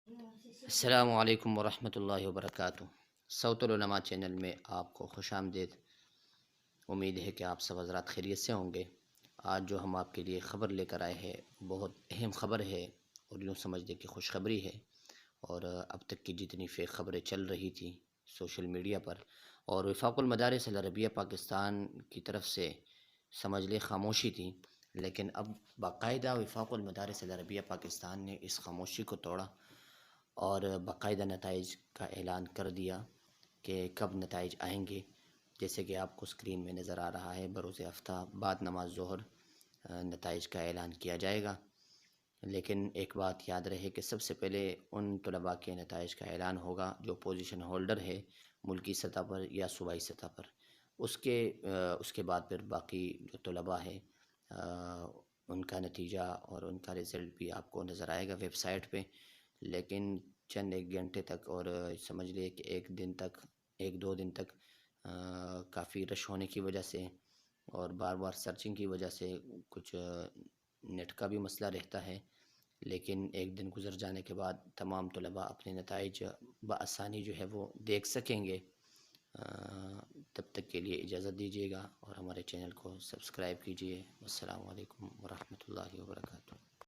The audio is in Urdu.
السلام علیکم ورحمۃ اللہ وبرکاتہ۔ صوت العلماء چینل میں آپ کو خوش آمدید۔ امید ہے کہ آپ سب حضرات خیریت سے ہوں گے۔ آج جو ہم آپ کے لیے خبر لے کر آئے ہیں بہت اہم خبر ہے، اور یوں سمجھ لیں کہ خوشخبری ہے۔ اور اب تک کی جتنی فیک خبریں چل رہی تھیں سوشل میڈیا پر، اور وفاق المدارس العربیہ پاکستان کی طرف سے سمجھ لیں خاموشی تھی، لیکن اب باقاعدہ وفاق المدارس العربیہ پاکستان نے اس خاموشی کو توڑا اور باقاعدہ نتائج کا اعلان کر دیا کہ کب نتائج آئیں گے۔ جیسے کہ آپ کو اسکرین میں نظر آ رہا ہے، بروز ہفتہ بعد نماز ظہر نتائج کا اعلان کیا جائے گا۔ لیکن ایک بات یاد رہے کہ سب سے پہلے ان طلباء کے نتائج کا اعلان ہوگا جو پوزیشن ہولڈر ہے ملکی سطح پر یا صوبائی سطح پر۔ اس کے بعد پھر باقی جو طلباء ہے ان کا نتیجہ اور ان کا رزلٹ بھی آپ کو نظر آئے گا ویب سائٹ پہ۔ لیکن چند ایک گھنٹے تک، اور سمجھ لے کہ ایک دو دن تک کافی رش ہونے کی وجہ سے اور بار بار سرچنگ کی وجہ سے کچھ نیٹ کا بھی مسئلہ رہتا ہے، لیکن ایک دن گزر جانے کے بعد تمام طلباء اپنے نتائج بآسانی جو ہے وہ دیکھ سکیں گے۔ تب تک کے لیے اجازت دیجیے گا اور ہمارے چینل کو سبسکرائب کیجیے۔ السلام علیکم ورحمۃ اللہ وبرکاتہ۔